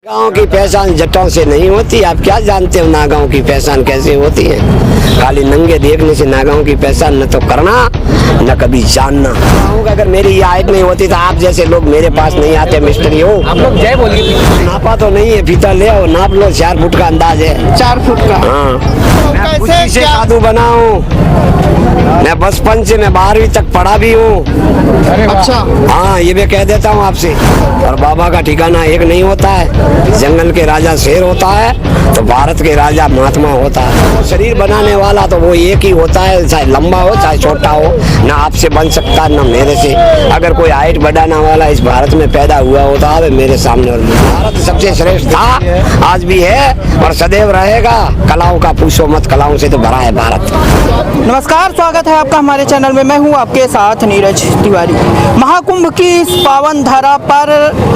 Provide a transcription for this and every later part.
गाँव की पहचान जटों से नहीं होती। आप क्या जानते हो नागांव की पहचान कैसे होती है? खाली नंगे देखने से नागांव की पहचान न तो करना न कभी जानना। अगर मेरी ये हाइट नहीं होती तो आप जैसे लोग मेरे पास नहीं आते। मिस्त्री हो आप लोग जय बोलिए। नापा तो नहीं है, फीता ले आओ नाप लो। 4 फुट का अंदाज है। 4 फुट का। हाँ, मैं खुशी से साधु बना हूँ। मैं बचपन से मैं 12वीं तक पढ़ा भी हूँ। अच्छा। हाँ, ये मैं कह देता हूँ आपसे। और बाबा का ठिकाना एक नहीं होता है। जंगल के राजा शेर होता है तो भारत के राजा महात्मा होता है। शरीर बनाने वाला तो वो एक ही होता है, चाहे लंबा हो चाहे छोटा हो। ना आपसे बन सकता ना मेरे से। अगर कोई हाइट बढ़ाने वाला इस भारत में पैदा हुआ होता है मेरे सामने। और भारत सबसे श्रेष्ठ था, आज भी है और सदैव रहेगा। कलाओं का पूछो मत, कलाओं से तो भरा है भारत। नमस्कार, स्वागत है आपका हमारे चैनल में। मैं हूं आपके साथ नीरज तिवारी। महाकुंभ की इस पावन धरा पर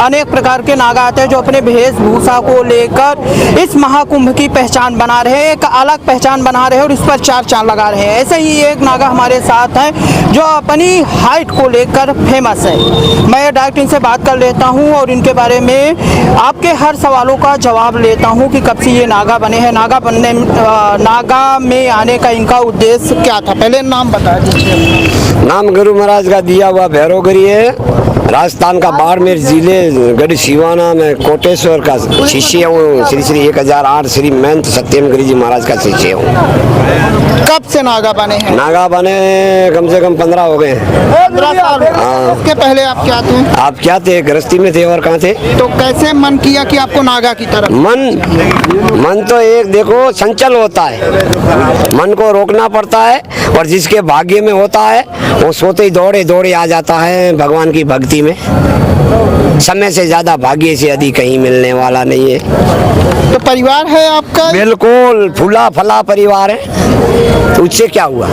अनेक प्रकार के नागा आते हैं जो अपने वेशभूषा को लेकर इस महाकुंभ की पहचान बना रहे हैं, एक अलग पहचान बना रहे हैं और इस पर 4 चांद लगा रहे हैं। ऐसे ही एक नागा हमारे साथ है जो अपनी हाइट को लेकर फेमस है। मैं डायरेक्ट इनसे बात कर लेता हूं और इनके बारे में आपके हर सवालों का जवाब लेता हूं कि कब से ये नागा बने हैं, नागा में आने का इनका उद्देश्य क्या था। पहले नाम बता दीजिए। नाम गुरु महाराज का दिया हुआ भैरवगिरी है। राजस्थान का बाड़मेर जिले गढ़ शिवाना में कोटेश्वर का शिष्य हूँ। श्री श्री 1008 श्री महंत सत्यमगिरी जी महाराज का शिष्य हूँ। कब से नागा बने हैं? नागा बने कम से कम 15 हो गए। 15 साल। हाँ। उसके पहले आप क्या थे? आप क्या थे? गृहस्थी में थे और कहाँ थे? तो कैसे मन किया कि आपको नागा की तरफ? मन तो एक देखो चंचल होता है, मन को रोकना पड़ता है। और जिसके भाग्य में होता है वो सोते ही दौड़े दौड़े आ जाता है भगवान की भक्ति में। समय से ज्यादा भाग्य से अधिक कहीं मिलने वाला नहीं है। तो परिवार है आपका? बिल्कुल फूला फला परिवार है। तो उससे क्या हुआ?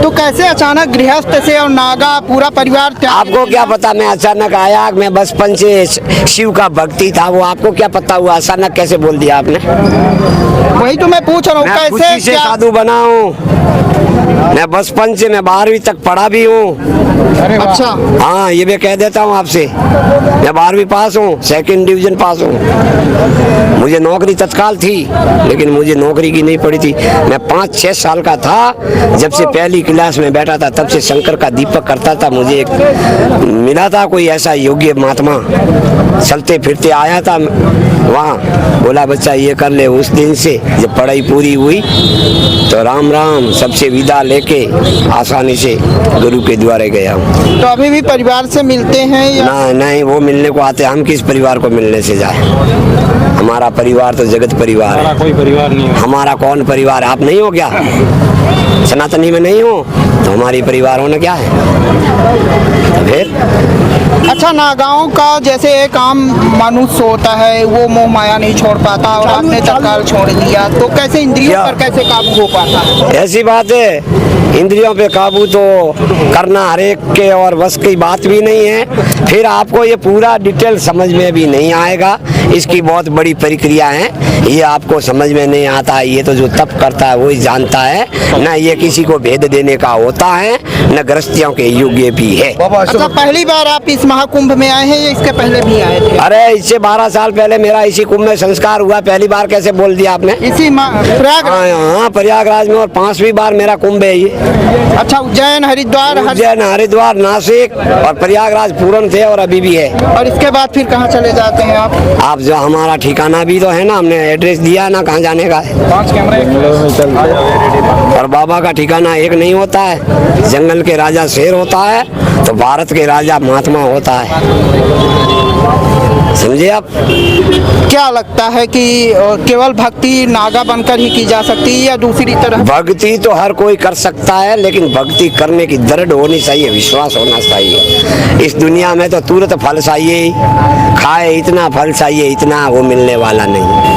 तो कैसे अचानक गृहस्थ से और नागा पूरा परिवार आपको क्या पता? मैं अचानक आया, मैं बचपन से शिव का भक्ति था। वो आपको क्या पता हुआ? अचानक कैसे बोल दिया आपने? वही तो मैं पूछ रहा हूँ। मैं खुशी कैसे से साधु बना हूँ। मैं बचपन से मैं 12वीं तक पढ़ा भी हूँ। अच्छा। हाँ, ये मैं कह देता हूँ आपसे। मैं 12वीं पास हूँ, 2nd डिवीजन पास हूँ। मुझे नौकरी तत्काल थी लेकिन मुझे नौकरी की नहीं पड़ी थी। मैं 5-6 साल का था जब से पहली क्लास में बैठा था, तब से शंकर का दीपक करता था। मुझे एक मिला था कोई ऐसा योग्य महात्मा, चलते फिरते आया था वहाँ। बोला बच्चा ये कर ले। उस दिन से जब पढ़ाई पूरी हुई तो राम राम सबसे विदा लेके आसानी से गुरु के द्वारे गया हूँ। तो अभी भी परिवार से मिलते हैं या? नहीं, वो मिलने को आते। हम किस परिवार को मिलने से जाए? हमारा परिवार तो जगत परिवार है। कोई परिवार नहीं। हमारा कौन परिवार? आप नहीं हो क्या? सनातनी में नहीं हो तो हमारी परिवार होना क्या है? फिर अच्छा, नागाओं का जैसे एक आम मनुष्य होता है वो मोह माया नहीं छोड़ पाता और आपने तत्काल छोड़ दिया, तो कैसे इंद्रियों पर कैसे काबू हो पाता है? ऐसी बात है। इंद्रियों पे काबू तो करना हरेक के और बस की बात भी नहीं है। फिर आपको ये पूरा डिटेल समझ में भी नहीं आएगा। इसकी बहुत बड़ी प्रक्रिया है, ये आपको समझ में नहीं आता। ये तो जो तप करता है वही जानता है। न ये किसी को भेद देने का होता है, न गृहस्थियों के योग्य भी है। अच्छा, पहली बार आप इस महाकुंभ में आए हैं या इसके पहले भी आए थे? अरे इससे 12 साल पहले मेरा इसी कुंभ में संस्कार हुआ। पहली बार कैसे बोल दिया आपने? इसी प्रयागराज? हाँ, प्रयागराज में। और 5वीं बार मेरा कुंभ है ये। अच्छा, उज्जैन, हरिद्वार, नासिक और प्रयागराज पूर्ण थे और अभी भी है। और इसके बाद फिर कहाँ चले जाते हैं आप? जो हमारा ठिकाना भी तो है ना, हमने एड्रेस दिया ना कहाँ जाने का है। 5 कैमरे। और बाबा का ठिकाना एक नहीं होता है। जंगल के राजा शेर होता है तो भारत के राजा महात्मा होता है। समझे आप? क्या लगता है कि केवल भक्ति नागा बनकर ही की जा सकती है या दूसरी तरह? भक्ति तो हर कोई कर सकता है लेकिन भक्ति करने की दृढ़ होनी चाहिए, विश्वास होना चाहिए। इस दुनिया में तो तुरंत फल चाहिए, खाए इतना फल चाहिए, इतना वो मिलने वाला नहीं।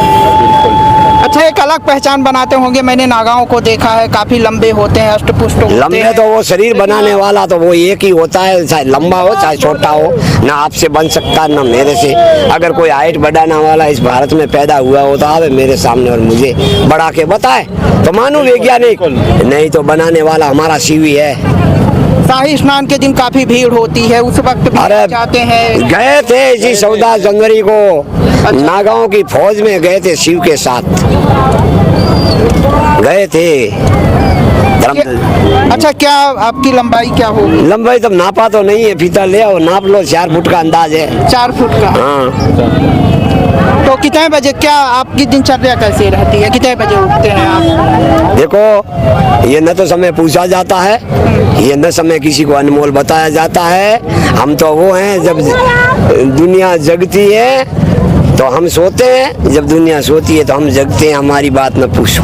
अच्छा, एक अलग पहचान बनाते होंगे। मैंने नागाओं को देखा है, काफी लंबे होते हैं, अष्टपुष्ट होते हैं। लंबे तो वो शरीर बनाने वाला तो वो एक ही होता है, चाहे लंबा हो चाहे छोटा हो। ना आपसे बन सकता ना मेरे से। अगर कोई हाइट बढ़ाने वाला इस भारत में पैदा हुआ होता है मेरे सामने और मुझे बढ़ा के बताए तो मानो वैज्ञानिक, नहीं तो बनाने वाला हमारा शिव ही है। शाही स्नान के दिन काफी भीड़ होती है, उस वक्त भी जाते हैं? गए थे इसी 14 जनवरी को नागाओं की फौज में गए थे शिव के साथ, गए थे अच्छा, क्या आपकी लंबाई क्या होगी? लंबाई तब नापा तो नहीं है, फीता ले आओ नाप लो, 4 फुट का अंदाज है। 4 फुट का। हाँ। तो कितने बजे, क्या आपकी दिनचर्या कैसी रहती है, कितने बजे उठते हैं आप? देखो, ये न तो समय पूछा जाता है, ये न समय किसी को अनमोल बताया जाता है। हम तो वो हैं, जब दुनिया जगती है तो हम सोते हैं, जब दुनिया सोती है तो हम जगते हैं। हमारी बात न पूछो,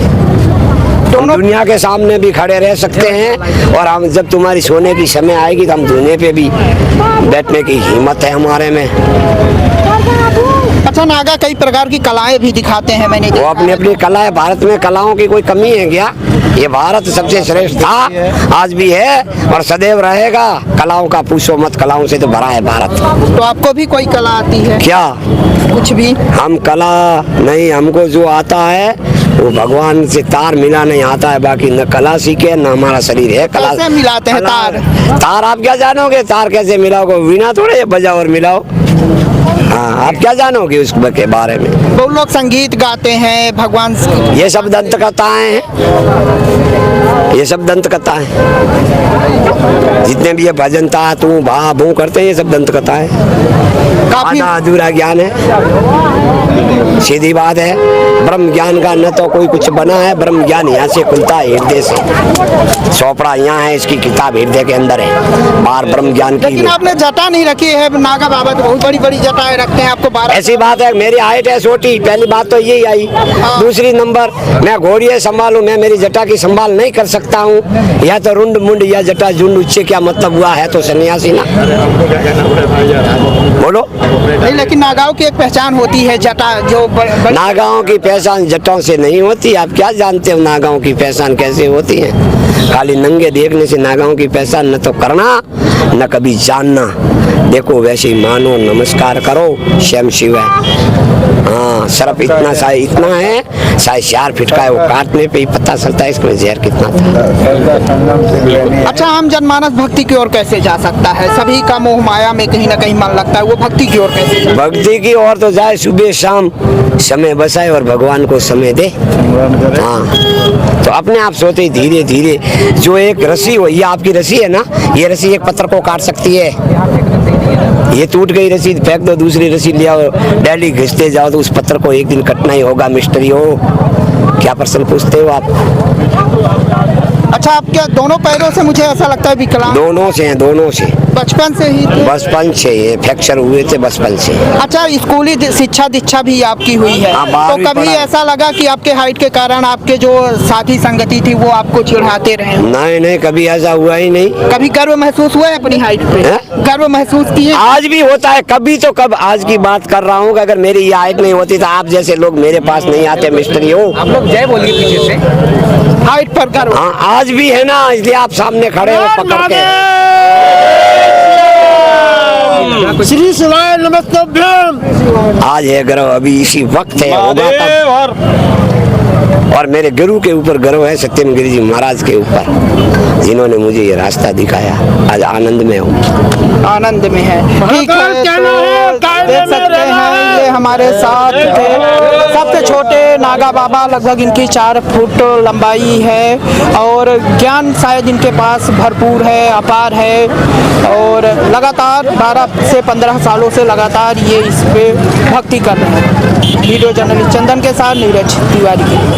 हम दुनिया के सामने भी खड़े रह सकते हैं, और हम जब तुम्हारी सोने की समय आएगी तो हम दुनिया पे भी बैठने की हिम्मत है हमारे में। अच्छा, नागा कई प्रकार की कलाएं भी दिखाते हैं, मैंने वो अपनी अपनी कला है। भारत में कलाओं की कोई कमी है क्या? ये भारत सबसे श्रेष्ठ था, आज भी है और सदैव रहेगा। कलाओं का पूछो मत, कलाओं से तो भरा है भारत। तो आपको भी कोई कला आती है क्या? कुछ भी? हम कला नहीं, हमको जो आता है वो भगवान से तार मिला नहीं आता है। बाकी न कला सीखे न हमारा शरीर है कला। कैसे मिलाते हैं तार? तार आप क्या जानोगे? तार कैसे मिलाओगे? बिना थोड़े बजाओ और मिलाओ। हाँ, आप क्या जानोगे उसके बारे में? बहुत लोग संगीत गाते हैं भगवान से। ये सब दंत कथाएं हैं, ये सब दंत कथाएं। जितने भी ये भजन ता तू भा भू करते हैं, ये सब दंत कथाएं। काफी आधा अधूरा ज्ञान है, सीधी बात है। ब्रह्म ज्ञान का न तो कोई कुछ बना है, ब्रह्म ज्ञान यहाँ से खुलता है, हृदय से। चौपड़ा यहाँ है, इसकी किताब हृदय के अंदर है। बाहर ब्रह्म ज्ञान की। लेकिन आपने जटा नहीं रखी है, नागा बाबा तो बहुत बड़ी बड़ी जटाएं रखते हैं, आपको 12। ऐसी बात है, मेरी हाइट है छोटी, पहली बात तो यही आई। दूसरी नंबर, मैं घोड़िए संभालूं, मैं मेरी जटा की संभाल नहीं कर सकता हूँ। या तो रुंड मुंड या जटा झुंड, उससे क्या मतलब हुआ? है तो सन्यासी ना। बोलो। नहीं, लेकिन नागाओं की एक पहचान होती है, जटा जो नागाओं की पहचान जटाओं से नहीं होती। आप क्या जानते हो नागाओं की पहचान कैसे होती है? खाली नंगे देखने से नागाओं की पहचान न तो करना न कभी जानना। देखो वैसे ही मानो, नमस्कार करो, स्वयं शिव है। हाँ, सिर्फ इतना है, 4.5 फीट का है। वो काटने पे ही पता चलता है इसमें जहर कितना था। अच्छा, आम जनमानस भक्ति की ओर कैसे जा सकता है? सभी का मोह माया में कहीं ना कहीं मन लगता है, वो भक्ति की ओर कैसे जाए? भक्ति की ओर तो जाए, सुबह शाम समय बसाए और भगवान को समय दे। हाँ, तो अपने आप सोते ही धीरे धीरे। जो एक रस्सी हो, ये आपकी रस्सी है ना, ये रस्सी एक पत्थर को काट सकती है। ये टूट गई रस्सी, फेंक दो, दूसरी रस्सी ले आओ, डेली घिसते जाओ तो उस पत्थर को एक दिन कटना ही होगा। मिस्त्री हो, क्या प्रश्न पूछते हो आप? अच्छा, आप क्या दोनों पैरों से, मुझे ऐसा लगता है विकलांग? दोनों से हैं, दोनों से। बचपन से ही थे? बचपन से, ये फ्रैक्चर हुए थे बचपन से। अच्छा, स्कूली शिक्षा दीक्षा भी आपकी हुई है? हाँ, तो कभी ऐसा लगा कि आपके हाइट के कारण आपके जो साथी संगति थी वो आपको चिढ़ाते रहे? नहीं नहीं, कभी ऐसा हुआ ही नहीं। कभी गर्व महसूस हुआ है अपनी हाइट पे? गर्व महसूस किए? आज भी होता है, कभी तो कब। आज की बात कर रहा हूँ कि अगर मेरी ये हाइट नहीं होती तो आप जैसे लोग मेरे पास नहीं आते। मिस्त्री हो, आप लोग जय बोलिए पीछे से। हाइट पर गर्व? हाँ, आज भी है ना, इसलिए आप सामने खड़े हो पकड़ के। श्री शिवाय नमस्तभ्यम। आज है गर्व, अभी इसी वक्त है, होगा तब। और मेरे गुरु के ऊपर गर्व है, सत्यम गिरि जी महाराज के ऊपर, जिन्होंने मुझे ये रास्ता दिखाया। आज आनंद में हूँ। आनंद में है, ठीक है। तो देख सकते हैं, ये हमारे साथ थे सबसे छोटे नागा बाबा, लगभग इनकी 4 फुट लंबाई है और ज्ञान शायद इनके पास भरपूर है, अपार है। और लगातार 12 से 15 सालों से लगातार ये इस पे भक्ति कर रहे हैं। वीडियो जर्नलिस्ट चंदन के साथ नीरज तिवारी।